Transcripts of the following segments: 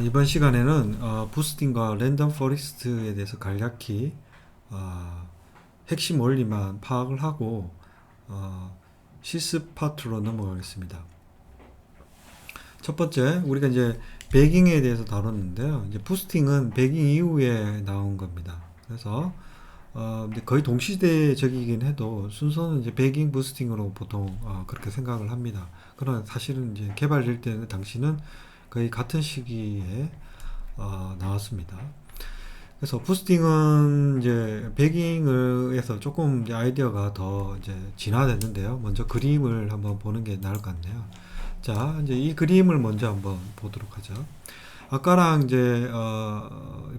이번 시간에는 부스팅과 랜덤 포레스트에 대해서 간략히 핵심 원리만 파악을 하고 실습 파트로 넘어가겠습니다. 첫 번째, 우리가 이제 배깅에 대해서 다뤘는데요. 이제 부스팅은 배깅 이후에 나온 겁니다. 그래서 근데 거의 동시대적이긴 해도 순서는 이제 배깅 부스팅으로 보통 그렇게 생각을 합니다. 그러나 사실은 이제 개발될 때 당시는 거의 같은 시기에 나왔습니다. 그래서 부스팅은 이제 배깅을 해서 조금 이제 아이디어가 더 이제 진화됐는데요. 먼저 그림을 한번 보는 게 나을 것 같네요. 자, 이제 이 그림을 먼저 한번 보도록 하죠. 아까랑 이제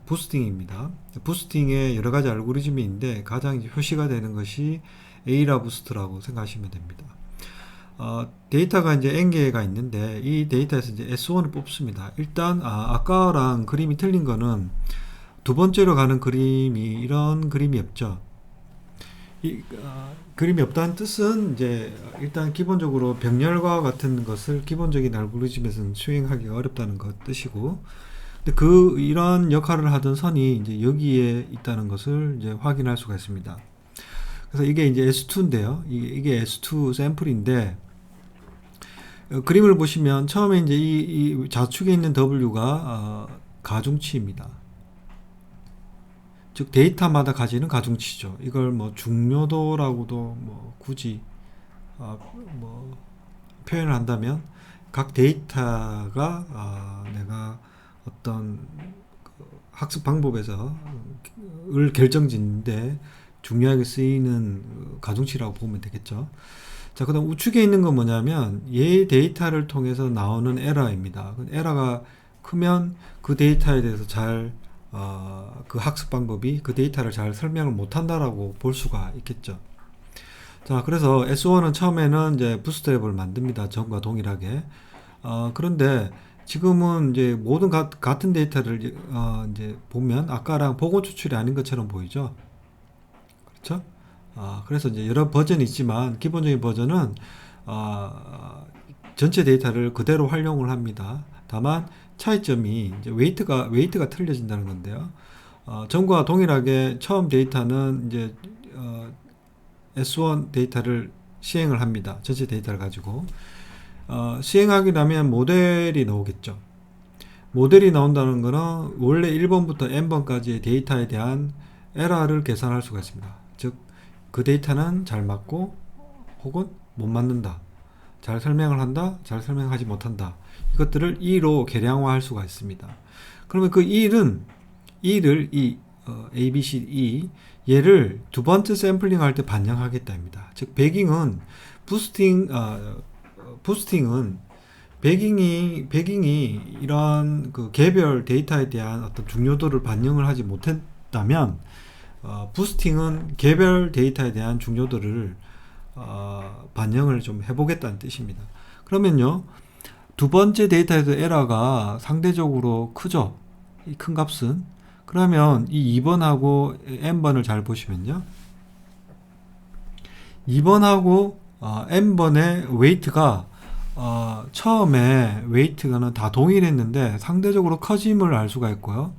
부스팅입니다. 부스팅에 여러 가지 알고리즘이 있는데 가장 이제 표시가 되는 것이 에이라 부스트라고 생각하시면 됩니다. 데이터가 이제 n개가 있는데 이 데이터에서 이제 S1을 뽑습니다. 일단 아까랑 그림이 틀린 거는 두 번째로 가는 그림이 이런 그림이 없죠. 그림이 없다는 뜻은 이제 일단 기본적으로 병렬과 같은 것을 기본적인 알고리즘에서는 수행하기가 어렵다는 것 뜻이고, 근데 이런 역할을 하던 선이 이제 여기에 있다는 것을 이제 확인할 수가 있습니다. 그래서 이게 이제 S2인데요. 이게 S2 샘플인데, 그림을 보시면 처음에 이제 이 좌측에 있는 W가 가중치입니다. 즉 데이터마다 가지는 가중치죠. 이걸 뭐 중요도라고도 뭐 굳이 뭐 표현을 한다면 각 데이터가 내가 어떤 학습 방법에서 을 결정짓는데 중요하게 쓰이는 가중치라고 보면 되겠죠. 자, 그 다음 우측에 있는 건 뭐냐면 얘 데이터를 통해서 나오는 에러입니다. 에러가 크면 그 데이터에 대해서 그 학습 방법이 그 데이터를 잘 설명을 못한다라고 볼 수가 있겠죠. 자, 그래서 S1은 처음에는 이제 부스트랩을 만듭니다. 전과 동일하게. 그런데 지금은 이제 모든 같은 데이터를 이제 보면 아까랑 보고 추출이 아닌 것처럼 보이죠. 그렇죠? 그래서 이제 여러 버전이 있지만 기본적인 버전은 전체 데이터를 그대로 활용을 합니다. 다만 차이점이 이제 웨이트가 틀려진다는 건데요. 전과 동일하게 처음 데이터는 이제 S1 데이터를 시행을 합니다. 전체 데이터를 가지고 시행하게 되면 모델이 나오겠죠. 모델이 나온다는 거는 원래 1번부터 n번까지의 데이터에 대한 에러를 계산할 수가 있습니다. 즉, 그 데이터는 잘 맞고 혹은 못 맞는다. 잘 설명을 한다. 잘 설명하지 못한다. 이것들을 E로 계량화할 수가 있습니다. 그러면 그 E를 A, B, C, E 얘를 두 번째 샘플링 할 때 반영하겠다입니다. 즉 배깅은 부스팅은 배깅이 이런 그 개별 데이터에 대한 어떤 중요도를 반영을 하지 못했다면 부스팅은 개별 데이터에 대한 중요도를 반영을 좀 해보겠다는 뜻입니다. 그러면요, 두 번째 데이터에서 에러가 상대적으로 크죠. 이 큰 값은. 그러면 이 2번하고 n번을 잘 보시면요, 2번하고 n번의 웨이트가 처음에 웨이트가는 다 동일했는데 상대적으로 커짐을 알 수가 있고요.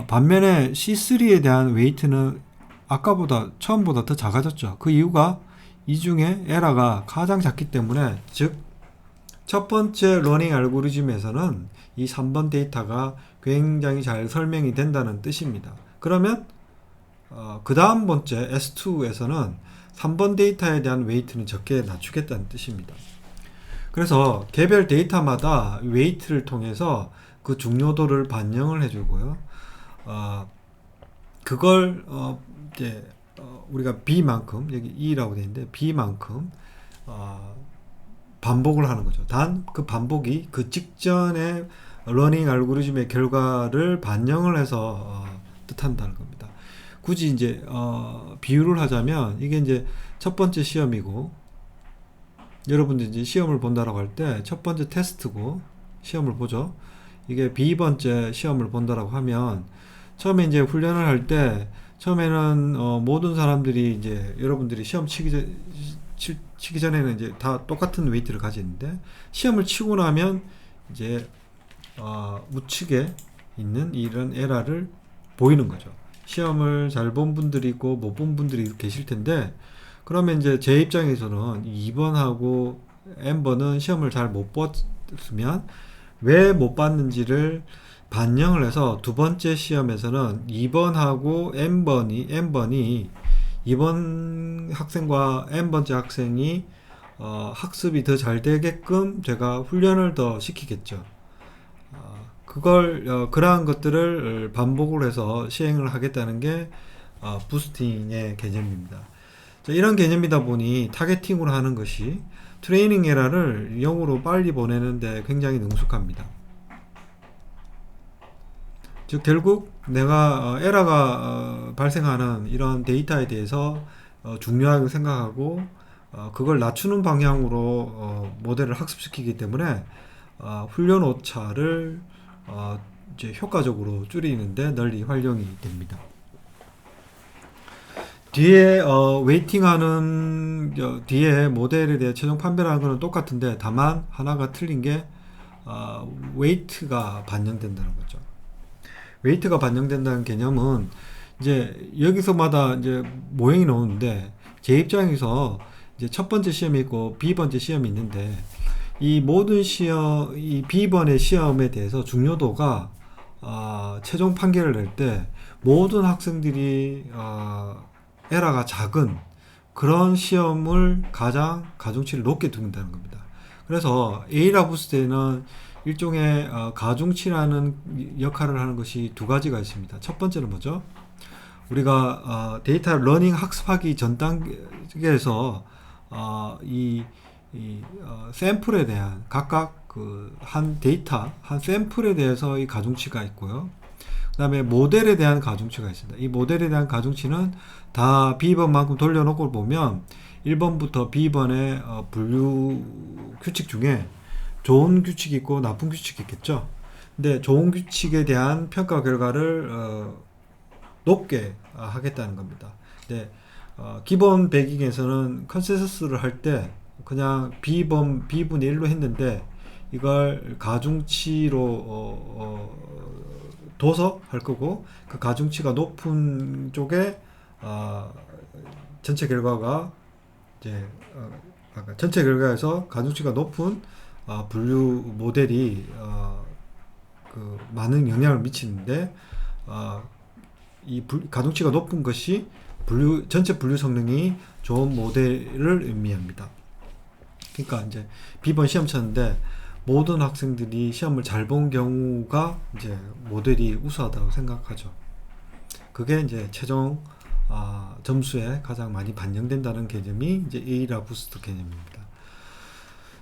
반면에 C3에 대한 웨이트는 아까보다 처음보다 더 작아졌죠. 그 이유가 이 중에 에러가 가장 작기 때문에, 즉 첫 번째 러닝 알고리즘에서는 이 3번 데이터가 굉장히 잘 설명이 된다는 뜻입니다. 그러면 그 다음 번째 S2에서는 3번 데이터에 대한 웨이트는 적게 낮추겠다는 뜻입니다. 그래서 개별 데이터마다 웨이트를 통해서 그 중요도를 반영을 해주고요. 그걸 이제 우리가 B만큼, 여기 E라고 되어 있는데 B만큼 반복을 하는 거죠. 단 그 반복이 그 직전의 러닝 알고리즘의 결과를 반영을 해서 뜻한다는 겁니다. 굳이 이제 비유를 하자면 이게 이제 첫 번째 시험이고, 여러분들 이제 시험을 본다라고 할 때 첫 번째 테스트고 시험을 보죠. 이게 B번째 시험을 본다라고 하면 처음에 이제 훈련을 할 때 처음에는 모든 사람들이 이제 여러분들이 시험 치기 전에는 이제 다 똑같은 웨이트를 가지는데 시험을 치고 나면 이제 우측에 있는 이런 에러를 보이는 거죠. 시험을 잘 본 분들이 있고 못 본 분들이 계실 텐데, 그러면 이제 제 입장에서는 2번하고 N번은 시험을 잘 못 봤으면 왜 못 봤는지를 반영을 해서 두 번째 시험에서는 2번하고 N번이 2번 학생과 N번째 학생이 학습이 더 잘 되게끔 제가 훈련을 더 시키겠죠. 그러한 것들을 반복을 해서 시행을 하겠다는 게 부스팅의 개념입니다. 자, 이런 개념이다 보니 타겟팅으로 하는 것이 트레이닝 에러를 0으로 빨리 보내는데 굉장히 능숙합니다. 즉 결국 내가 에러가 발생하는 이런 데이터에 대해서 중요하게 생각하고 그걸 낮추는 방향으로 모델을 학습시키기 때문에 훈련 오차를 이제 효과적으로 줄이는데 널리 활용이 됩니다. 뒤에 웨이팅하는 뒤에 모델에 대해 최종 판별하는 것은 똑같은데 다만 하나가 틀린 게 웨이트가 반영된다는 거죠. 웨이트가 반영된다는 개념은 이제 여기서마다 이제 모형이 나오는데 제 입장에서 이제 첫 번째 시험이 있고 B번째 시험이 있는데 이 모든 시험, 이 B번의 시험에 대해서 중요도가 최종 판결을 낼 때 모든 학생들이 에러가 작은 그런 시험을 가중치를 높게 둔다는 겁니다. 그래서 A라 부스 때는 일종의 가중치라는 역할을 하는 것이 두 가지가 있습니다. 첫 번째는 뭐죠? 우리가 데이터 러닝 학습하기 전 단계에서 샘플에 대한 각각 한 데이터, 한 샘플에 대해서 이 가중치가 있고요. 그 다음에 모델에 대한 가중치가 있습니다. 이 모델에 대한 가중치는 다 B번만큼 돌려놓고 보면 1번부터 B번의 분류 규칙 중에 좋은 규칙이 있고 나쁜 규칙이 있겠죠. 근데 좋은 규칙에 대한 평가 결과를 높게 하겠다는 겁니다. 근데 기본 배깅에서는 컨센서스를 할 때 그냥 B분의 1로 했는데 이걸 가중치로 둬서 할 거고 그 가중치가 높은 쪽에 전체 이제 전체 결과에서 가중치가 높은 분류 모델이 많은 영향을 미치는데 가중치가 높은 것이 전체 분류 성능이 좋은 모델을 의미합니다. 그러니까 이제 B번 시험 쳤는데 모든 학생들이 시험을 잘 본 경우가 이제 모델이 우수하다고 생각하죠. 그게 이제 최종 점수에 가장 많이 반영된다는 개념이 이제 A라 부스트 개념입니다.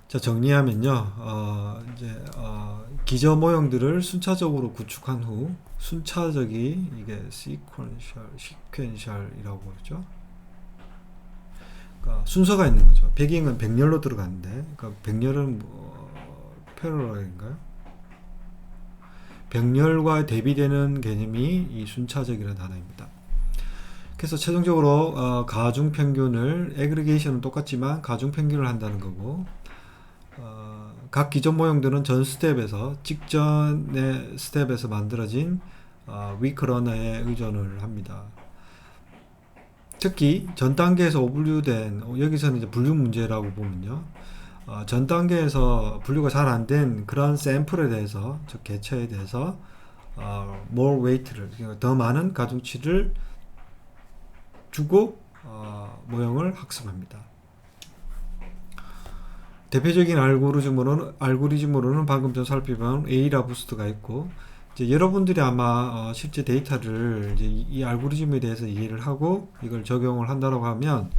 자, 정리하면요, 기저 모형들을 순차적으로 구축한 후, 순차적이 이게 시퀀셜이라고 그러죠. 그러니까 순서가 있는 거죠. 배깅은 백렬로 들어가는데, 그러니까 백렬은 패러럴인가요? 백렬과 대비되는 개념이 이 순차적이라는 단어입니다. 그래서 최종적으로 가중평균을 애그리게이션은 똑같지만 가중평균을 한다는 거고, 각 기존 모형들은 전 스텝에서 직전의 스텝에서 만들어진 위크러너에 의존을 합니다. 특히 전 단계에서 오분류된 여기서는 이제 분류 문제라고 보면요, 전 단계에서 분류가 잘 안 된 그런 샘플에 대해서 즉 개체에 대해서 more weight를 그러니까 더 많은 가중치를 주고 모형을 학습합니다. 대표적인 알고리즘으로는 방금 전 살펴본 A라 부스트가 있고, 이제 여러분들이 아마 실제 데이터를 이제 이 알고리즘에 대해서 이해를 하고 이걸 적용을 한다고 하면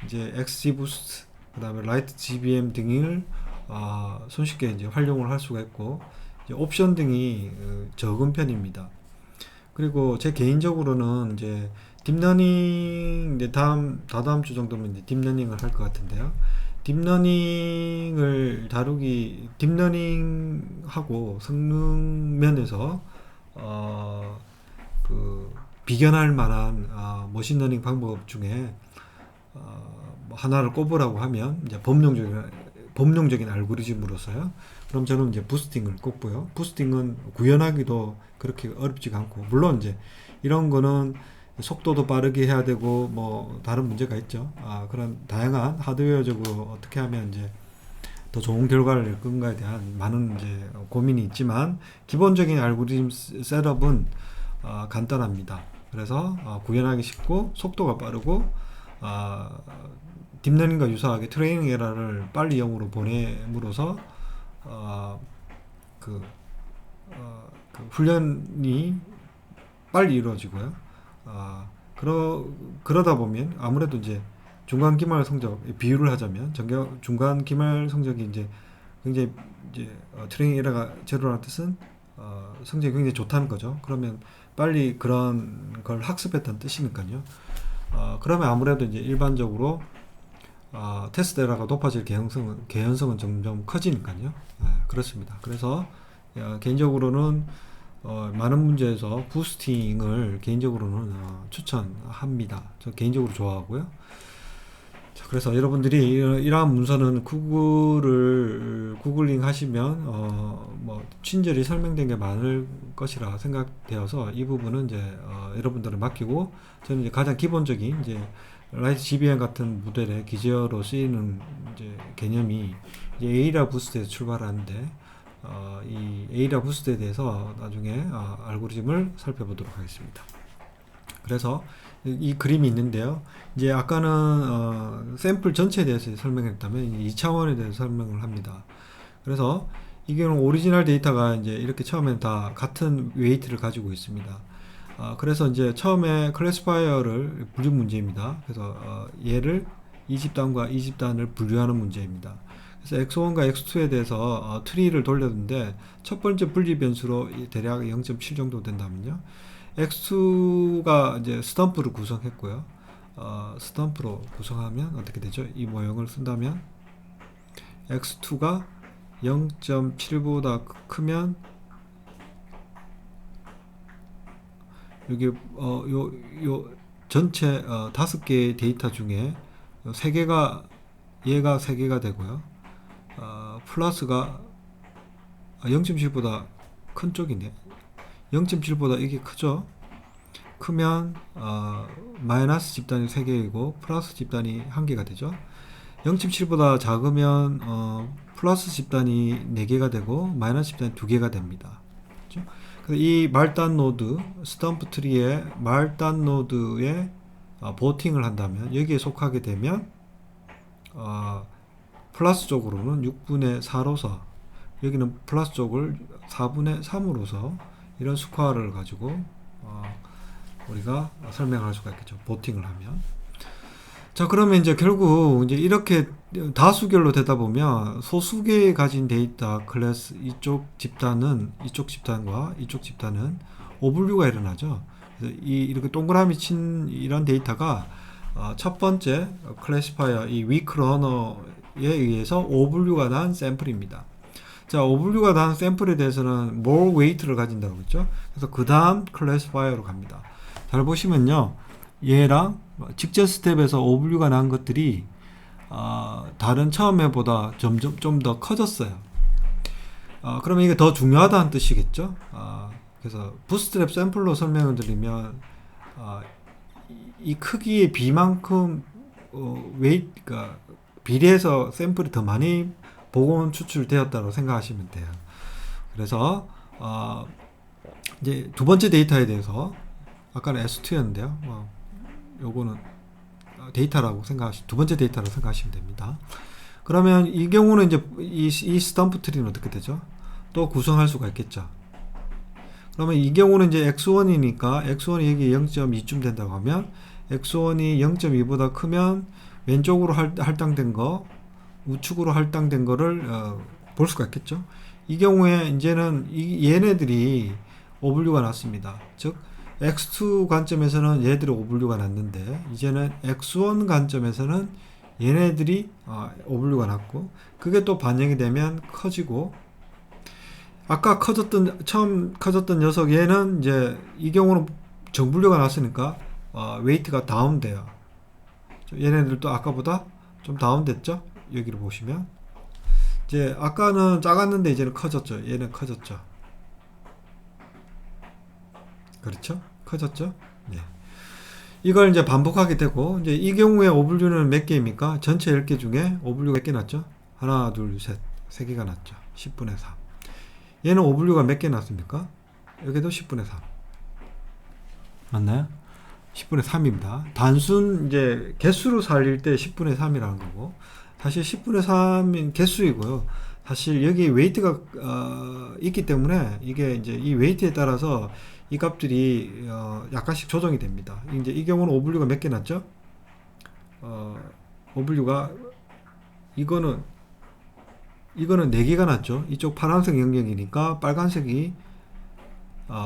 이제 XGBoost, 그다음에 LightGBM 등을 손쉽게 이제 활용을 할 수가 있고, 이제 옵션 등이 적은 편입니다. 그리고 제 개인적으로는 이제 딥러닝 이제 다다음 주 정도면 이제 딥러닝을 할 것 같은데요. 딥러닝하고 성능 면에서 비견할 만한 머신러닝 방법 중에 하나를 꼽으라고 하면 이제 범용적인 알고리즘으로서요. 그럼 저는 이제 부스팅을 꼽고요. 부스팅은 구현하기도 그렇게 어렵지가 않고, 물론 이제 이런 거는 속도도 빠르게 해야 되고 뭐 다른 문제가 있죠. 그런 다양한 하드웨어적으로 어떻게 하면 이제 더 좋은 결과를 낼 건가에 대한 많은 이제 고민이 있지만, 기본적인 알고리즘 셋업은 간단합니다. 그래서 구현하기 쉽고 속도가 빠르고, 아, 딥러닝과 유사하게 트레이닝 에러를 빨리 0으로 보냄으로써 그, 그 훈련이 빨리 이루어지고요. 그러다 보면 아무래도 이제 중간 기말 성적 비율을 하자면 중간 기말 성적이 이제 굉장히 이제 트레이닝 에러가 제로라는 뜻은 성적이 굉장히 좋다는 거죠. 그러면 빨리 그런 걸 학습했다는 뜻이니까요. 그러면 아무래도 이제 일반적으로 테스트 에러가 높아질 개연성은 점점 커지니까요. 그렇습니다. 그래서 개인적으로는 많은 문제에서 부스팅을 개인적으로는 추천합니다. 저 개인적으로 좋아하고요. 자, 그래서 여러분들이 이러한 문서는 구글링 하시면 뭐 친절히 설명된 게 많을 것이라 생각되어서 이 부분은 이제 여러분들을 맡기고, 저는 이제 가장 기본적인 이제 라이트 GBM 같은 모델의 기저로 쓰이는 이제 개념이 이제 에이라 부스트에서 출발하는데, 이 에이라 부스트에 대해서 나중에 알고리즘을 살펴보도록 하겠습니다. 그래서 이 그림이 있는데요. 이제 아까는 샘플 전체에 대해서 설명했다면 2차원에 대해서 설명을 합니다. 그래서 이게 오리지널 데이터가 이제 이렇게 처음엔 다 같은 웨이트를 가지고 있습니다. 그래서 이제 처음에 클래시파이어를 분류 문제입니다. 그래서 얘를 이 집단과 이 집단을 분류하는 문제입니다. 그래서 x1과 x2에 대해서 트리를 돌렸는데, 첫 번째 분리 변수로 대략 0.7 정도 된다면요. x2가 이제 스탬프를 구성했고요. 스탬프로 구성하면 어떻게 되죠? 이 모형을 쓴다면 x2가 0.7보다 크면 여기 요 전체 5개의 데이터 중에 3개가 얘가 3개가 되고요. 플러스가 0.7보다 큰 쪽이네. 0.7보다 이게 크죠? 크면 마이너스 집단이 3개이고 플러스 집단이 1개가 되죠. 0.7보다 작으면 플러스 집단이 4개가 되고 마이너스 집단이 2개가 됩니다. 그렇죠? 이 말단 노드, 스탬프 트리의 말단 노드에 보팅을 한다면, 여기에 속하게 되면 플러스 쪽으로는 6분의 4로서, 여기는 플러스 쪽을 4분의 3으로서 이런 스코어를 가지고 우리가 설명할 수가 있겠죠. 보팅을 하면. 자, 그러면 이제 결국 이제 이렇게 다수결로 되다 보면 소수개 가진 데이터 클래스 이쪽 집단과 이쪽 집단은 오분류가 일어나죠. 그래서 이렇게 동그라미 친 이런 데이터가 첫 번째 클래시파이어 이 위크 러너에 의해서 오분류가 난 샘플입니다. 자, 오분류가 난 샘플에 대해서는 more weight를 가진다고 했죠. 그래서 그 다음 클래시파이어로 갑니다. 잘 보시면요, 얘랑 직전 스텝에서 오분류가 난 것들이 다른 처음에보다 점점 좀 더 커졌어요. 그러면 이게 더 중요하다는 뜻이겠죠. 그래서 부스트랩 샘플로 설명을 드리면 이 크기의 비만큼 그러니까 비례해서 샘플이 더 많이 복원 추출되었다고 생각하시면 돼요. 그래서 이제 두 번째 데이터에 대해서, 아까는 S2였는데요. 요거는 데이터라고 두 번째 데이터라고 생각하시면 됩니다. 그러면 이 경우는 이제 이 스탬프 트리는 어떻게 되죠? 또 구성할 수가 있겠죠. 그러면 이 경우는 이제 x1이니까 x1이 여기 0.2쯤 된다고 하면 x1이 0.2보다 크면 왼쪽으로 할당된 거, 우측으로 할당된 거를 볼 수가 있겠죠. 이 경우에 이제는 얘네들이 오분류가 났습니다. 즉 x2 관점에서는 얘들이 오분류가 났는데, 이제는 x1 관점에서는 얘네들이 오분류가 났고, 그게 또 반영이 되면 커지고, 아까 처음 커졌던 녀석 얘는 이제 이 경우는 정분류가 났으니까 웨이트가 다운돼요. 얘네들도 아까보다 좀 다운됐죠? 여기를 보시면. 이제 아까는 작았는데 이제는 커졌죠. 얘는 커졌죠. 그렇죠? 커졌죠? 네. 이걸 이제 반복하게 되고, 이제 이 경우에 오분류는 몇 개입니까? 전체 10개 중에 오분류가 몇 개 났죠? 하나, 둘, 셋. 3개가 났죠. 10분의 3. 얘는 오분류가 몇 개 났습니까? 여기도 10분의 3. 맞나요? 10분의 3입니다. 단순 이제 개수로 살릴 때 10분의 3이라는 거고, 사실 10분의 3인 개수이고요. 사실 여기 웨이트가 있기 때문에 이게 이제 이 웨이트에 따라서 이 값들이 약간씩 조정이 됩니다. 이제 이 경우는 오분류가 몇 개 났죠? 오분류가 이거는 4개가 났죠. 이쪽 파란색 영역이니까 빨간색이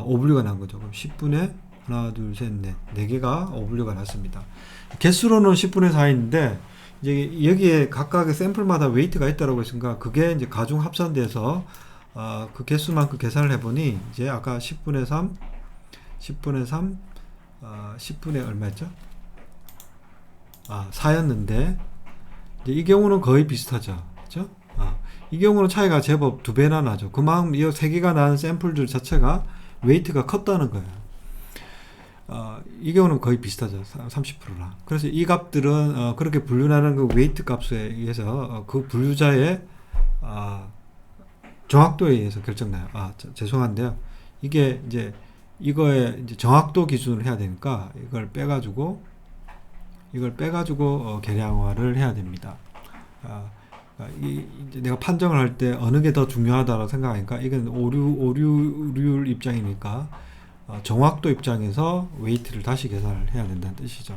오분류가 난 거죠. 그럼 10분의 하나, 둘, 셋, 넷. 4개가 오분류가 났습니다. 개수로는 10분의 4인데, 이제 여기에 각각의 샘플마다 웨이트가 있다라고 했으니까, 그게 이제 가중 합산돼서, 그 개수만큼 계산을 해보니, 이제 아까 10분의 3, 10분의 3, 10분의 얼마였죠? 4였는데, 이제 이 경우는 거의 비슷하죠. 그죠? 이 경우는 차이가 제법 2배나 나죠. 그만큼 이 3개가 난 샘플들 자체가 웨이트가 컸다는 거예요. 이 경우는 거의 비슷하죠. 30%랑. 그래서 이 값들은 그렇게 분류하는 그 웨이트 값에 의해서 그 분류자의 정확도에 의해서 결정나요. 죄송한데요. 이게 이제 이거에 이제 정확도 기준으로 해야 되니까 이걸 빼가지고 계량화를 해야 됩니다. 이제 내가 판정을 할 때 어느 게 더 중요하다고 생각하니까 이건 오류율 입장이니까 정확도 입장에서 웨이트를 다시 계산을 해야 된다는 뜻이죠.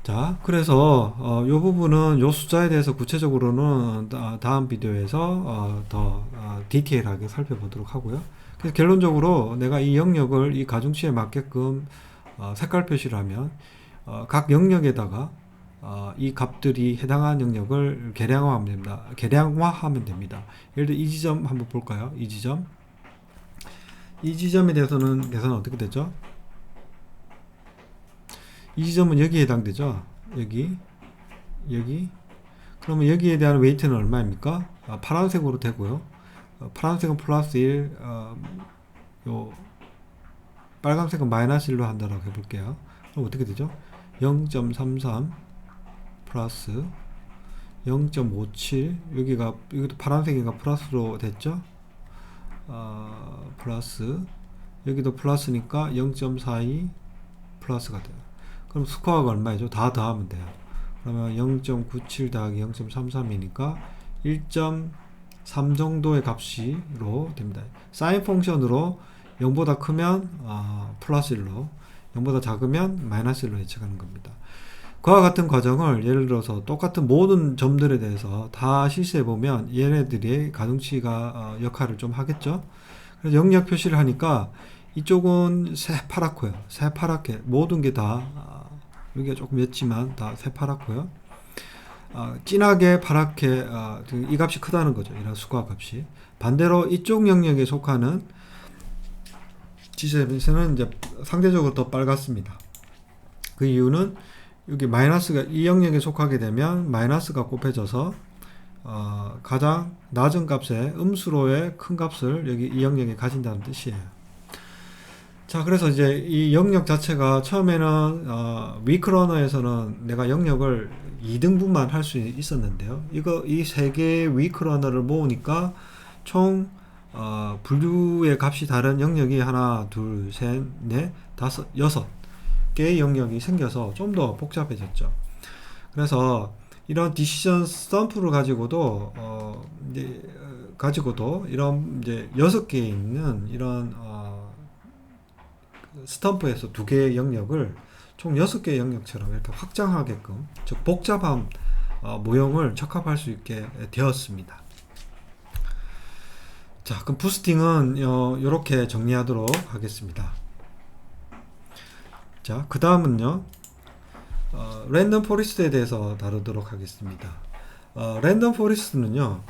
자, 그래서 이 부분은 이 숫자에 대해서 구체적으로는 다음 비디오에서 더 디테일하게 살펴보도록 하고요. 그래서 결론적으로 내가 이 영역을 이 가중치에 맞게끔 색깔 표시를 하면 각 영역에다가 이 값들이 해당하는 영역을 계량화하면 됩니다. 예를 들어 이 지점 한번 볼까요? 이 지점에 대해서는 계산은 어떻게 되죠? 이 지점은 여기에 해당되죠? 여기. 그러면 여기에 대한 웨이트는 얼마입니까? 파란색으로 되고요. 파란색은 플러스 1, 빨간색은 마이너스 1로 한다라고 해볼게요. 그럼 어떻게 되죠? 0.33 플러스 0.57, 여기도 파란색이니까 플러스로 됐죠? 플러스, 여기도 플러스니까 0.42 플러스가 돼요. 그럼 스코어가 얼마죠? 다 더하면 돼요. 그러면 0.97 더하기 0.33이니까 1.3 정도의 값으로 됩니다. 사인 펑션으로 0보다 크면 플러스 1로, 0보다 작으면 마이너스 1로 예측하는 겁니다. 그와 같은 과정을 예를 들어서 똑같은 모든 점들에 대해서 다 실시해보면 얘네들의 가중치가 역할을 좀 하겠죠. 그래서 영역 표시를 하니까 이쪽은 새파랗고요. 새파랗게 모든 게 다 여기가 조금 옅지만 다 새파랗고요. 진하게 파랗게 이 값이 크다는 거죠. 이런 수과 값이. 반대로 이쪽 영역에 속하는 지점에서는 이제 상대적으로 더 빨갛습니다. 그 이유는 여기 마이너스가 이 영역에 속하게 되면 마이너스가 곱해져서 가장 낮은 값의 음수로의 큰 값을 여기 이 영역에 가진다는 뜻이에요. 자, 그래서 이제 이 영역 자체가 처음에는 위크러너에서는 내가 영역을 2등분만 할 수 있었는데요. 이 세 개의 위크러너를 모으니까 총 분류의 값이 다른 영역이 하나, 둘, 셋, 넷, 다섯, 6개의 영역이 생겨서 좀 더 복잡해졌죠. 그래서 이런 디시전 스탬프를 가지고도 이런 이제 6개에 있는 이런 스탬프에서 2개의 영역을 총 6개의 영역처럼 이렇게 확장하게끔, 즉 복잡한 모형을 적합할 수 있게 되었습니다. 자, 그럼 부스팅은 이렇게 정리하도록 하겠습니다. 자, 그 다음은요, 랜덤 포리스트에 대해서 다루도록 하겠습니다. 랜덤 포리스트는요,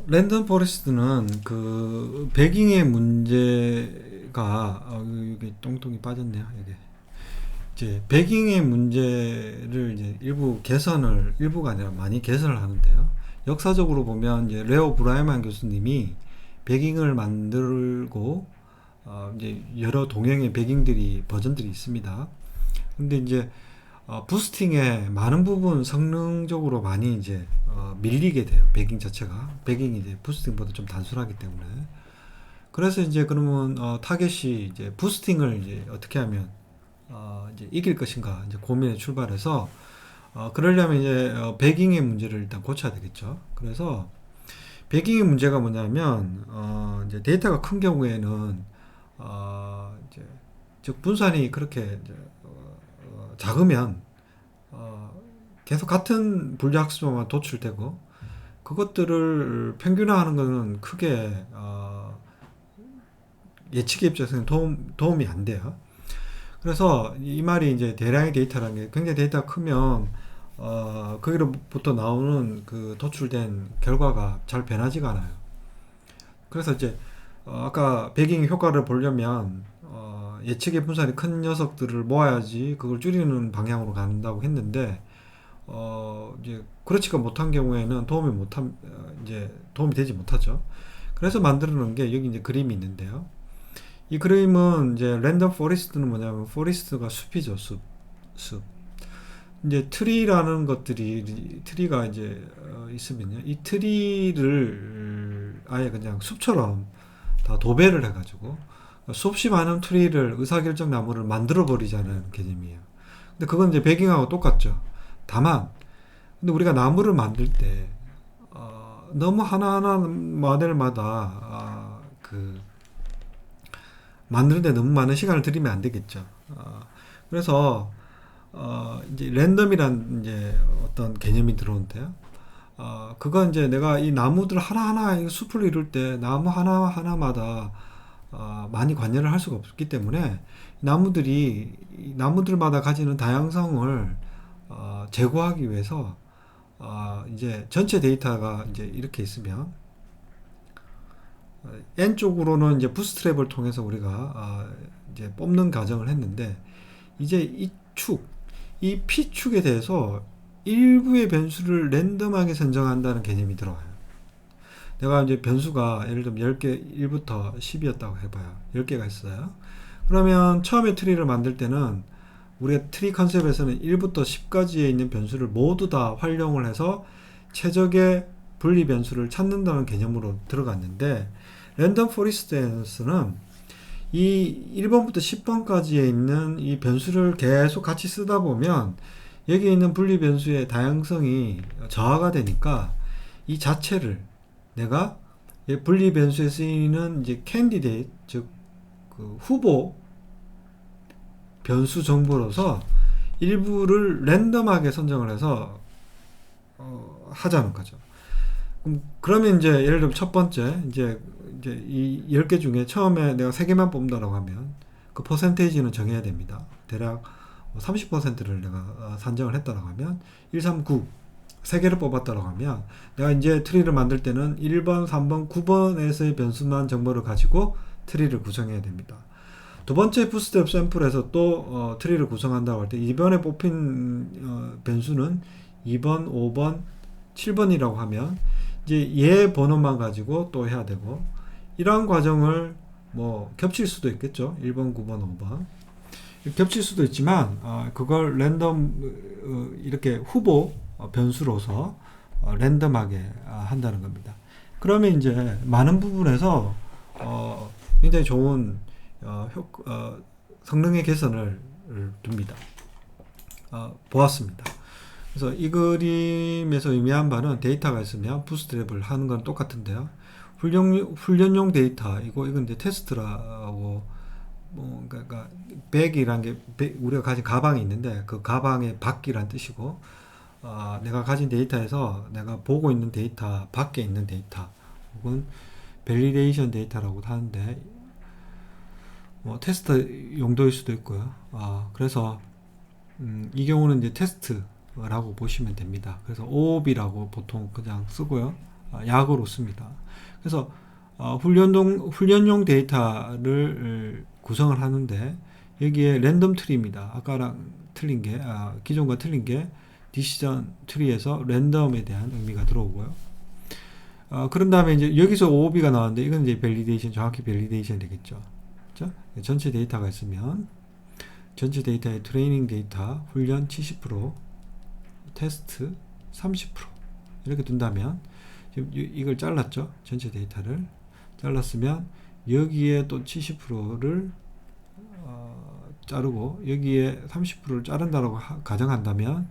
랜덤 포레스트는 그 배깅의 문제가 여기 똥똥이 빠졌네요. 이게 이제 배깅의 문제를 이제 일부가 아니라 많이 개선을 하는데요. 역사적으로 보면 이제 레오 브라이만 교수님이 배깅을 만들고 이제 여러 동형의 배깅들이 버전들이 있습니다. 근데 이제 부스팅의 많은 부분 성능적으로 많이 이제 밀리게 돼요. 배깅 자체가 배깅이 이제 부스팅보다 좀 단순하기 때문에. 그래서 이제 그러면 타겟이 이제 부스팅을 이제 어떻게 하면 이제 이길 것인가 이제 고민에 출발해서 그러려면 이제 배깅의 문제를 일단 고쳐야 되겠죠. 그래서 배깅의 문제가 뭐냐면 이제 데이터가 큰 경우에는 이제 즉 분산이 그렇게 이제 작으면 계속 같은 분류학습만 도출되고 그것들을 평균화하는 것은 크게 예측의 입장에서는 도움이 안 돼요. 그래서 이 말이 이제 대량의 데이터라는 게 굉장히 데이터가 크면 거기로부터 나오는 그 도출된 결과가 잘 변하지가 않아요. 그래서 이제 아까 배깅 효과를 보려면 예측의 분산이 큰 녀석들을 모아야지 그걸 줄이는 방향으로 간다고 했는데 이제 그렇지가 못한 경우에는 이제 도움이 되지 못하죠. 그래서 만들어 놓은 게 여기 이제 그림이 있는데요. 이 그림은 이제 랜덤 포리스트는 뭐냐면 포리스트가 숲이죠. 숲. 이제 트리가 이제 있으면요. 이 트리를 아예 그냥 숲처럼 다 도배를 해가지고 수없이 많은 트리를 의사결정 나무를 만들어 버리자는 개념이에요. 근데 그건 이제 배깅하고 똑같죠. 다만 근데 우리가 나무를 만들 때 너무 하나하나 모델마다 그 만드는데 너무 많은 시간을 들이면 안 되겠죠. 그래서 이제 랜덤이란 이제 어떤 개념이 들어오는데요. 그건 이제 내가 이 나무들 하나하나 이 숲을 이룰 때 나무 하나하나마다 많이 관여를 할 수가 없기 때문에 나무들마다 가지는 다양성을 제고하기 위해서 이제 전체 데이터가 이제 이렇게 있으면 N 쪽으로는 이제 부스트랩을 통해서 우리가 이제 뽑는 과정을 했는데 이제 이 P축에 대해서 일부의 변수를 랜덤하게 선정한다는 개념이 들어와요. 내가 이제 변수가 예를 들면 10개, 1부터 10이었다고 해봐요. 10개가 있어요. 그러면 처음에 트리를 만들 때는 우리가 트리 컨셉에서는 1부터 10까지에 있는 변수를 모두 다 활용을 해서 최적의 분리 변수를 찾는다는 개념으로 들어갔는데 랜덤 포리스트에서는 이 1번부터 10번까지에 있는 이 변수를 계속 같이 쓰다 보면 여기에 있는 분리 변수의 다양성이 저하가 되니까 이 자체를 내가 분리 변수에 쓰이는 이제 캔디데이트 즉 그 후보 변수 정보로서 일부를 랜덤하게 선정을 해서 하자는 거죠. 그러면 이제 예를 들면 첫 번째 이제 이 10개 중에 처음에 내가 3개만 뽑는다고 하면 그 퍼센테이지는 정해야 됩니다. 대략 30%를 내가 산정을 했다고 하면 1, 3, 9 3개를 뽑았다고 하면 내가 이제 트리를 만들 때는 1번, 3번, 9번에서의 변수만 정보를 가지고 트리를 구성해야 됩니다. 두 번째 부스트랩 샘플에서 또 트리를 구성한다고 할 때 이번에 뽑힌 변수는 2번, 5번, 7번이라고 하면 이제 얘 번호만 가지고 또 해야 되고 이러한 과정을 뭐 겹칠 수도 있겠죠. 1번, 9번, 5번 겹칠 수도 있지만 그걸 랜덤 이렇게 후보 변수로서 랜덤하게 한다는 겁니다. 그러면 이제 많은 부분에서 굉장히 좋은 성능의 개선을 둡니다. 보았습니다. 그래서 이 그림에서 의미한 바는 데이터가 있으면 부스트랩을 하는 건 똑같은데요. 훈련용 데이터 이건 이제 테스트라고 그러니까 백이란 게 우리가 가진 가방이 있는데 그 가방의 밖이란 뜻이고 내가 가진 데이터에서 내가 보고 있는 데이터 밖에 있는 데이터 혹은 밸리데이션 데이터라고 하는데 뭐 테스트 용도일 수도 있고요. 그래서 이 경우는 이제 테스트라고 보시면 됩니다. 그래서 OOB라고 보통 그냥 쓰고요. 약으로 씁니다. 그래서 훈련용 데이터를 구성을 하는데 여기에 랜덤 트리입니다. 아까랑 틀린 게, 기존과 틀린 게 디시전 트리에서 랜덤에 대한 의미가 들어오고요. 그런 다음에 이제 여기서 OOB가 나왔는데 이건 이제 밸리데이션, 정확히 밸리데이션 되겠죠. 그죠? 전체 데이터가 있으면 전체 데이터의 트레이닝 데이터 훈련 70%, 테스트 30% 이렇게 둔다면 지금 이걸 잘랐죠. 전체 데이터를 잘랐으면 여기에 또 70%를 자르고 여기에 30%를 자른다고 가정한다면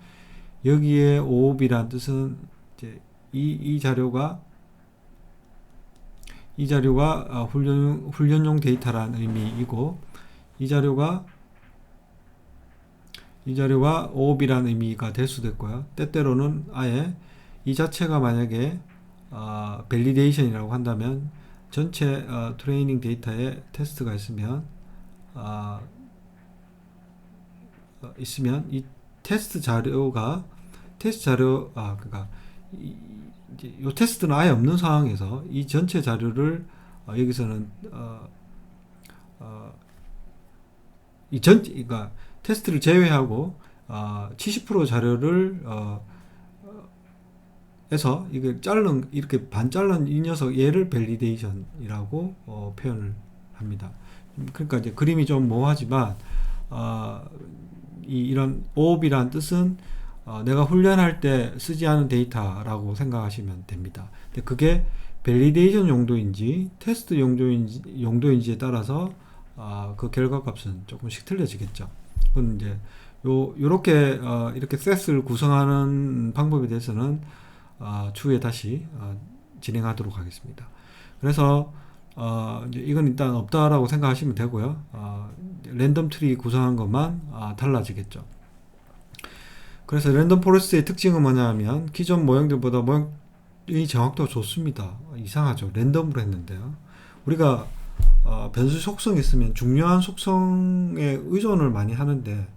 여기에 OOB란 뜻은 이제 이 자료가 훈련용 데이터라는 의미이고 이 자료가 OOB라는 의미가 될 수도 있고요. 때때로는 아예 이 자체가 만약에 밸리데이션이라고 한다면 전체 트레이닝 데이터에 테스트가 있으면 이 테스트 자료가 그러니까 이 테스트는 아예 없는 상황에서 이 전체 자료를 여기서는 그러니까 테스트를 제외하고 70% 자료를 해서 이걸 이렇게 반 자른 이 녀석 얘를 밸리데이션이라고 표현을 합니다. 그러니까 이제 그림이 좀 모호하지만 이런 OOB라는 뜻은 내가 훈련할 때 쓰지 않은 데이터라고 생각하시면 됩니다. 근데 그게 밸리데이션 용도인지 테스트 용도인지에 따라서 그 결과값은 조금씩 틀려지겠죠. 그건 이제 요렇게 이렇게 셋을 구성하는 방법에 대해서는 추후에 다시 진행하도록 하겠습니다. 그래서 이제 이건 일단 없다라고 생각하시면 되고요. 랜덤 트리 구성한 것만 달라지겠죠. 그래서 랜덤 포레스트의 특징은 뭐냐 하면 기존 모형들보다 모형의 정확도가 좋습니다. 이상하죠. 랜덤으로 했는데요. 우리가 변수 속성이 있으면 중요한 속성에 의존을 많이 하는데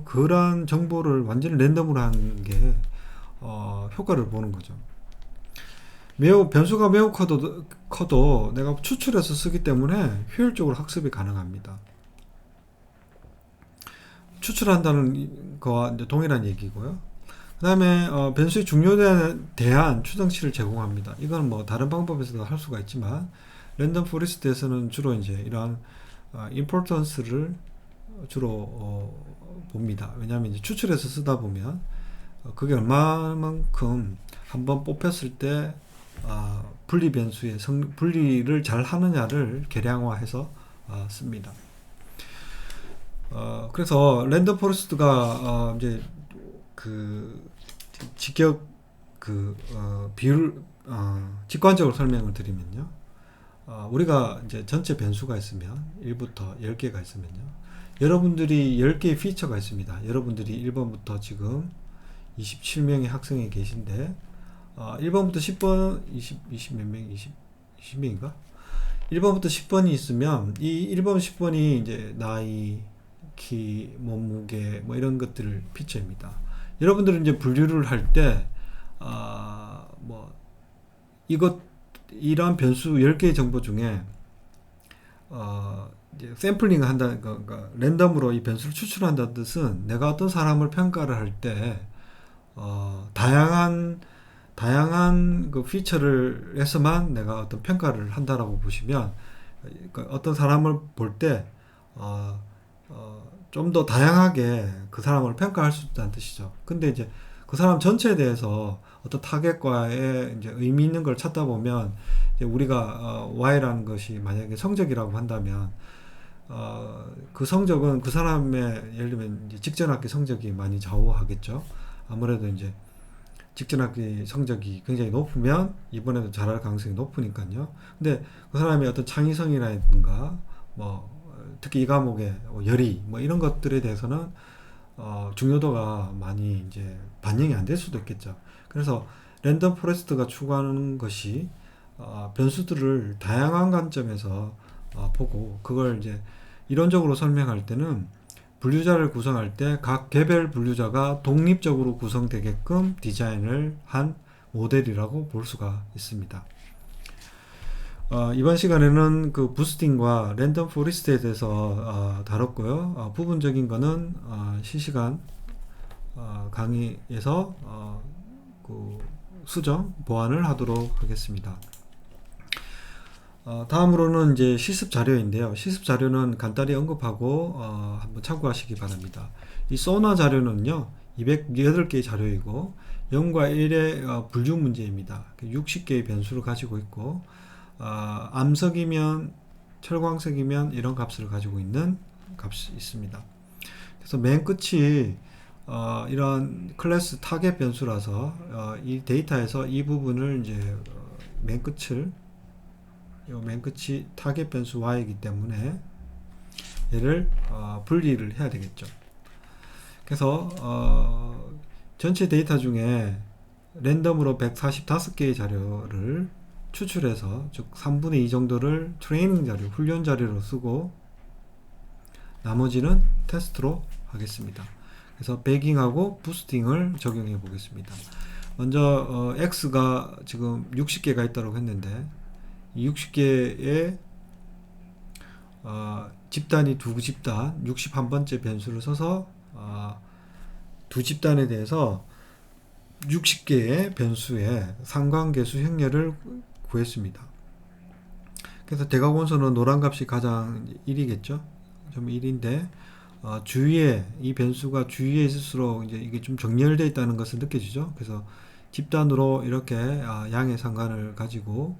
그런 정보를 완전히 랜덤으로 하는 게 효과를 보는 거죠. 변수가 매우 커도 내가 추출해서 쓰기 때문에 효율적으로 학습이 가능합니다. 추출한다는 거와 이제 동일한 얘기고요. 그 다음에 변수의 중요도에 대한 추정치를 제공합니다. 이건 뭐 다른 방법에서도 할 수가 있지만 랜덤 포레스트에서는 주로 이제 이러한 importance를 주로 봅니다. 왜냐하면 이제 추출해서 쓰다 보면 그게 얼마만큼 한번 뽑혔을 때 분리 변수의 분리를 잘 하느냐를 계량화해서 씁니다. 그래서 랜덤 포레스트가 이제 직격 비율 직관적으로 설명을 드리면요. 우리가 이제 전체 변수가 있으면 1부터 10개가 있으면요. 여러분들이 10개의 피처가 있습니다. 여러분들이 1번부터 지금 27명의 학생이 계신데 1번부터 10번 20 몇 명? 20명인가? 1번부터 10번이 있으면 이 1번 10번이 이제 나이, 키, 몸무게 뭐 이런 것들 피처입니다. 여러분들은 이제 분류를 할 때 이러한 변수 10개의 정보 중에 이제 샘플링을 한다는 그러니까 랜덤으로 이 변수를 추출한다는 뜻은 내가 어떤 사람을 평가를 할 때 다양한 그 피처를 해서만 내가 어떤 평가를 한다라고 보시면 그러니까 어떤 사람을 볼 때 좀 더 다양하게 그 사람을 평가할 수 있다는 뜻이죠. 근데 이제 그 사람 전체에 대해서 어떤 타겟과의 이제 의미 있는 걸 찾다 보면 이제 우리가 Y라는 것이 만약에 성적이라고 한다면 그 성적은 그 사람의 예를 들면 이제 직전학기 성적이 많이 좌우하겠죠. 아무래도 이제 직전학기 성적이 굉장히 높으면 이번에도 잘할 가능성이 높으니까요. 근데 그 사람의 어떤 창의성이라든가 뭐 특히 이 과목의 열의 뭐 이런 것들에 대해서는 중요도가 많이 이제 반영이 안 될 수도 있겠죠. 그래서 랜덤 포레스트가 추구하는 것이 변수들을 다양한 관점에서 보고 그걸 이제 이론적으로 설명할 때는 분류자를 구성할 때 각 개별 분류자가 독립적으로 구성되게끔 디자인을 한 모델이라고 볼 수가 있습니다. 이번 시간에는 그 부스팅과 랜덤 포리스트에 대해서 다뤘고요. 부분적인 거는 실시간 강의에서 그 수정, 보완을 하도록 하겠습니다. 다음으로는 이제 실습 자료인데요. 실습 자료는 간단히 언급하고 한번 참고하시기 바랍니다. 이 소나 자료는요, 208개의 자료이고 0과 1의 불중 문제입니다. 60개의 변수를 가지고 있고 암석이면 철광석이면 이런 값을 가지고 있는 값이 있습니다. 그래서 맨 끝이 이런 클래스 타겟 변수라서 이 데이터에서 이 부분을 이제 맨 끝을 맨 끝이 타겟 변수 y이기 때문에 얘를 분리를 해야 되겠죠. 그래서 전체 데이터 중에 랜덤으로 145개의 자료를 추출해서 즉 3분의 2 정도를 트레이닝 자료, 훈련 자료로 쓰고 나머지는 테스트로 하겠습니다. 그래서 배깅하고 부스팅을 적용해 보겠습니다. 먼저 x가 지금 60개가 있다고 했는데 이 60개의 집단이 두 집단 61번째 변수를 써서 두 집단에 대해서 60개의 변수의 상관계수 행렬을 구했습니다. 그래서 대각원소는 노란 값이 가장 1이겠죠. 좀 1인데 주위에 이 변수가 주위에 있을수록 이제 이게 좀 정렬되어 있다는 것을 느껴지죠. 그래서 집단으로 이렇게 양의 상관을 가지고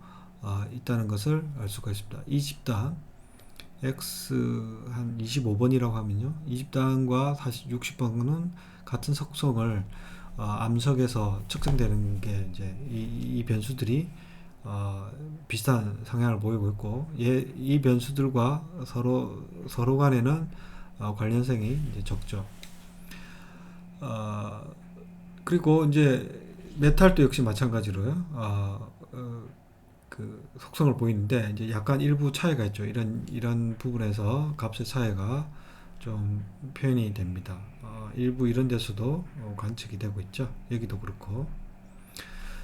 있다는 것을 알 수가 있습니다. 이 집단 x 한 25번이라고 하면요, 이 집단과 60번은 같은 속성을 암석에서 측정되는 게 이제 이 변수들이 비슷한 성향을 보이고 있고, 이 변수들과 서로 간에는 관련성이 이제 적죠. 그리고 이제 메탈도 역시 마찬가지로요. 그 속성을 보이는데 이제 약간 일부 차이가 있죠. 이런 부분에서 값의 차이가 좀 표현이 됩니다. 일부 이런 데서도 관측이 되고 있죠. 여기도 그렇고.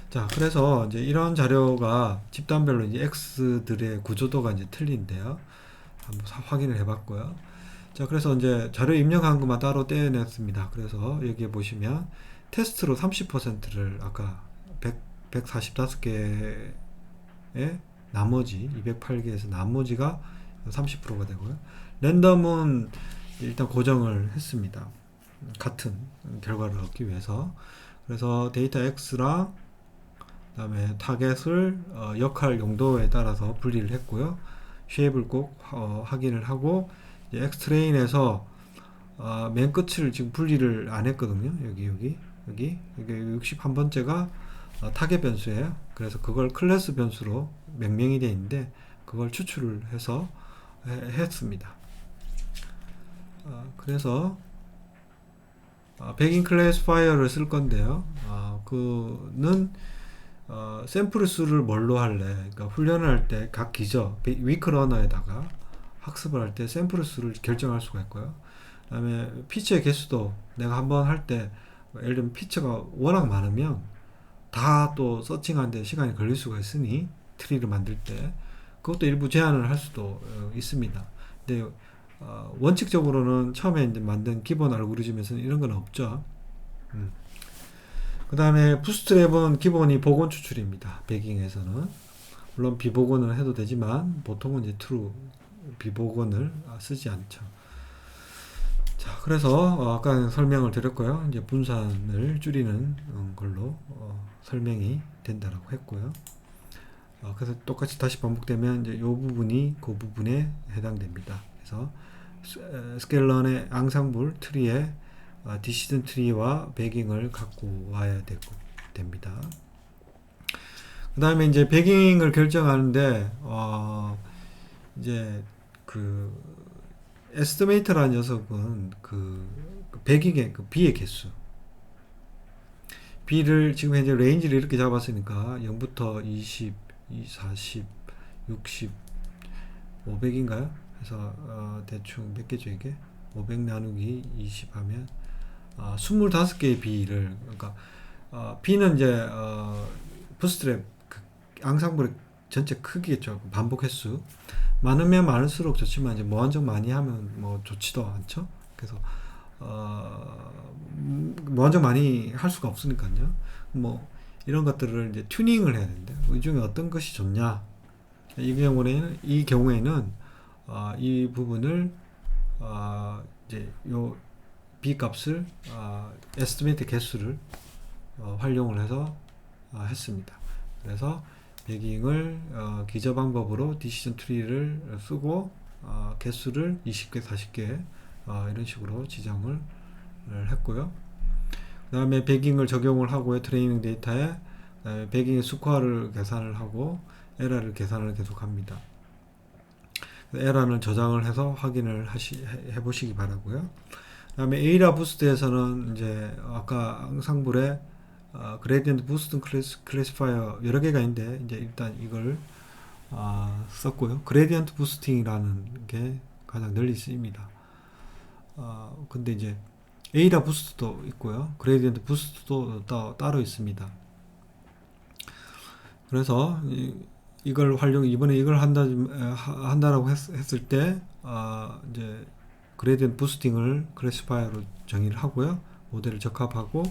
자, 그래서 이제 이런 자료가 집단별로 이제 x들의 구조도가 이제 틀린데요. 한번 확인을 해봤고요. 자, 그래서 이제 자료 입력한 것만 따로 떼어냈습니다. 그래서 여기에 보시면 테스트로 30%를 아까 145개의 나머지 208개에서 나머지가 30%가 되고요. 랜덤은 일단 고정을 했습니다. 같은 결과를 얻기 위해서. 그래서 데이터 X랑 그다음에 타겟을 역할 용도에 따라서 분리를 했고요. 쉐입을 꼭 확인을 하고 엑스트레인에서 맨 끝을 지금 분리를 안 했거든요. 여기 61번째가 타겟 변수예요. 그래서 그걸 클래스 변수로 명명이 되어 있는데 그걸 추출을 해서 했습니다. 그래서 백인 클래시파이어를 쓸 건데요. 그는 샘플 수를 뭘로 할래? 그러니까 훈련을 할 때 각 기저 위크러너에다가 학습을 할 때 샘플 수를 결정할 수가 있고요. 그다음에 피처의 개수도 내가 한번 할 때 예를 들면 피처가 워낙 많으면 다 또 서칭하는데 시간이 걸릴 수가 있으니 트리를 만들 때 그것도 일부 제한을 할 수도 있습니다. 근데 원칙적으로는 처음에 이제 만든 기본 알고리즘에서는 이런 건 없죠. 그 다음에 부스트랩은 기본이 복원 추출입니다. 배깅에서는 물론 비복원을 해도 되지만 보통은 이제 true 비복원을 쓰지 않죠. 자, 그래서 아까 설명을 드렸고요. 이제 분산을 줄이는 걸로 설명이 된다라고 했고요. 그래서 똑같이 다시 반복되면 이제 이 부분이 그 부분에 해당됩니다. 그래서 스켈런의 앙상블 트리에 디시전 트리와 배깅을 갖고 와야 됩니다. 그 다음에 이제 배깅을 결정하는데 이제 그 에스티메이터라는 녀석은 그 배깅의 그 b의 개수 b를 지금 현재 레인지를 이렇게 잡았으니까 0부터 20, 40, 60, 500인가요? 그래서 대충 몇 개죠 이게? 500 나누기 20 하면 25개의 B를, 그러니까 B는 이제 부스트랩 그 앙상블의 전체 크기겠죠. 반복 횟수 많으면 많을수록 좋지만 이제 무한정 많이 하면 뭐 좋지도 않죠. 그래서 무한정 많이 할 수가 없으니까요. 뭐 이런 것들을 이제 튜닝을 해야 되는데 이 중에 어떤 것이 좋냐? 이 경우에는 이 부분을 이제 요 b 값을 에스티메이트 개수를 활용을 해서 했습니다. 그래서 배깅을 기저 방법으로 디시전 트리를 쓰고 개수를 20개, 40개 이런 식으로 지정을 했고요. 그 다음에 배깅을 적용을 하고요. 트레이닝 데이터에 배깅의 스코어를 계산을 하고 에러를 계산을 계속합니다. 에러는 저장을 해서 확인을 해보시기 바라고요. 그 다음에 에이라 부스트에서는 이제 아까 상불에 그레디언트 부스트 클래시파이어 여러 개가 있는데 이제 일단 이걸 썼고요. 그레디언트 부스팅이라는 게 가장 널리 쓰입니다. 근데 이제 에이라 부스트도 있고요. 그레디언트 부스트도 따로 있습니다. 그래서 이걸 이번에 이걸 한다라고 했을 때 이제 그레디언트 부스팅을 클래시파이어로 정의를 하고요. 모델을 적합하고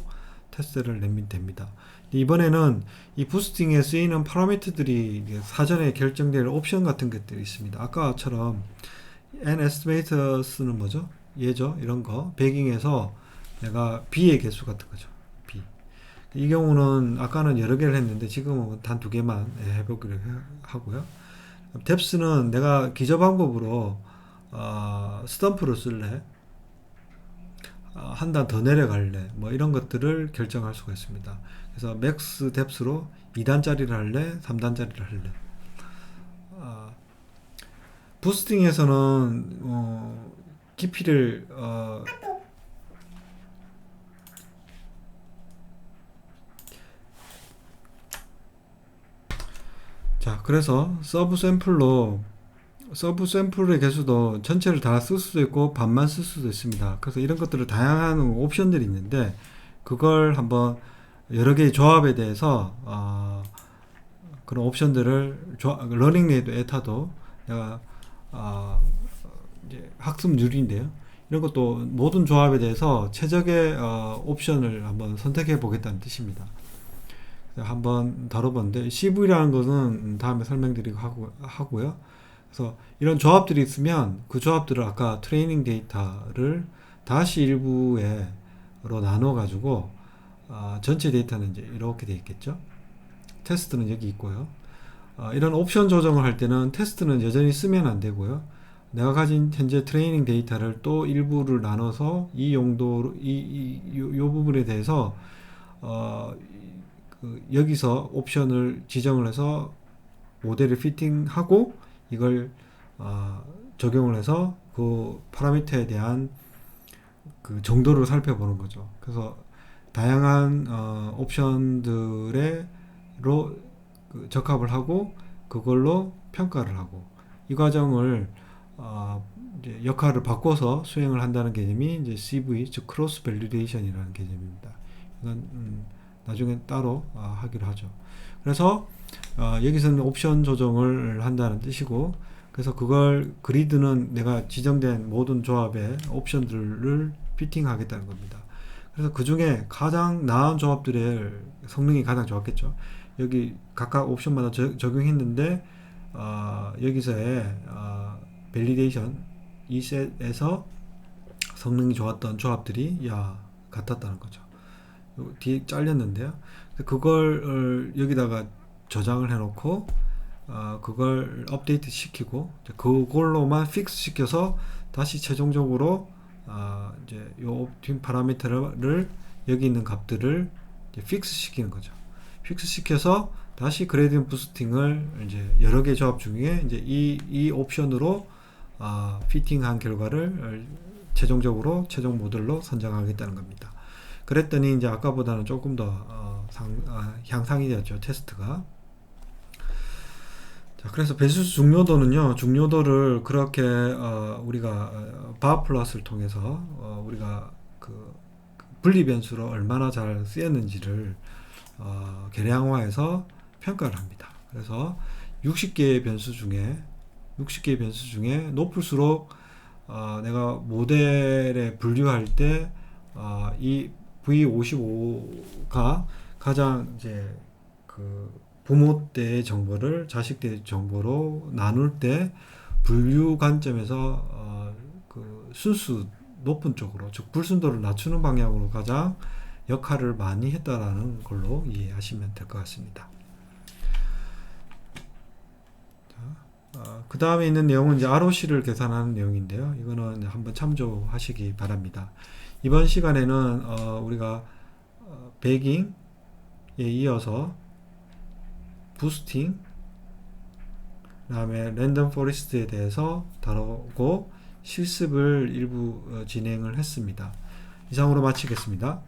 테스트를 내면 됩니다. 이번에는 이 부스팅에 쓰이는 파라미터들이 사전에 결정될 옵션 같은 것들이 있습니다. 아까처럼 nestimaters는 뭐죠? 얘죠. 이런 거 배깅에서 내가 b의 개수 같은 거죠. b. 이 경우는 아까는 여러 개를 했는데 지금은 단 2개만 해보기로 하고요. depth는 내가 기저 방법으로 스탬프로 쓸래, 한 단 더 내려갈래, 뭐 이런 것들을 결정할 수가 있습니다. 그래서 맥스 뎁스로 2단짜리를 할래, 3단짜리를 할래. 부스팅에서는 깊이를 자, 그래서 서브 샘플의 개수도 전체를 다 쓸 수도 있고 반만 쓸 수도 있습니다. 그래서 이런 것들을 다양한 옵션들이 있는데 그걸 한번 여러 개의 조합에 대해서 그런 옵션들을 러닝 레이도 에타도 내가 이제 학습률인데요. 이런 것도 모든 조합에 대해서 최적의 옵션을 한번 선택해 보겠다는 뜻입니다. 한번 다뤄봤는데 CV라는 것은 다음에 설명드리고 하고요. 그래서 이런 조합들이 있으면 그 조합들을 아까 트레이닝 데이터를 다시 일부로 나눠 가지고 전체 데이터는 이제 이렇게 되어 있겠죠. 테스트는 여기 있고요. 이런 옵션 조정을 할 때는 테스트는 여전히 쓰면 안 되고요. 내가 가진 현재 트레이닝 데이터를 또 일부를 나눠서 이 용도 요 부분에 대해서 여기서 옵션을 지정을 해서 모델을 피팅하고 이걸 적용을 해서 그 파라미터에 대한 그 정도를 살펴보는 거죠. 그래서 다양한 옵션들로 적합을 하고 그걸로 평가를 하고 이 과정을 이제 역할을 바꿔서 수행을 한다는 개념이 이제 CV, 즉 크로스 밸리데이션이라는 개념입니다. 이건 나중에 따로 하기로 하죠. 그래서 여기서는 옵션 조정을 한다는 뜻이고, 그래서 그걸 그리드는 내가 지정된 모든 조합의 옵션들을 피팅하겠다는 겁니다. 그래서 그 중에 가장 나은 조합들의 성능이 가장 좋았겠죠. 여기 각각 옵션마다 적용했는데 여기서의 밸리데이션 이 셋에서 성능이 좋았던 조합들이 같았다는 거죠. 뒤에 잘렸는데요. 그걸 여기다가 저장을 해놓고 그걸 업데이트 시키고 그걸로만 픽스 시켜서 다시 최종적으로 이제 요 옵팀 파라미터를 여기 있는 값들을 이제 픽스 시키는 거죠. 픽스 시켜서 다시 그레디언트 부스팅을 이제 여러 개 조합 중에 이제 이 옵션으로 피팅한 결과를 최종적으로 최종 모델로 선정하겠다는 겁니다. 그랬더니 이제 아까보다는 조금 더 향상이 되었죠, 테스트가. 자, 그래서 배수수 중요도를 그렇게 우리가 바 플러스를 통해서 우리가 그 분리 변수로 얼마나 잘 쓰였는지를 계량화해서 평가를 합니다. 그래서 60개의 변수 중에 높을수록 내가 모델에 분류할 때 이 V55가 가장 이제 그 부모 때의 정보를 자식 때의 정보로 나눌 때 분류 관점에서 그 순수 높은 쪽으로, 즉 불순도를 낮추는 방향으로 가장 역할을 많이 했다라는 걸로 이해하시면 될 것 같습니다. 그 다음에 있는 내용은 이제 ROC를 계산하는 내용인데요. 이거는 한번 참조하시기 바랍니다. 이번 시간에는 우리가 배깅에 이어서 부스팅, 그 다음에 랜덤 포레스트에 대해서 다루고 실습을 일부 진행을 했습니다. 이상으로 마치겠습니다.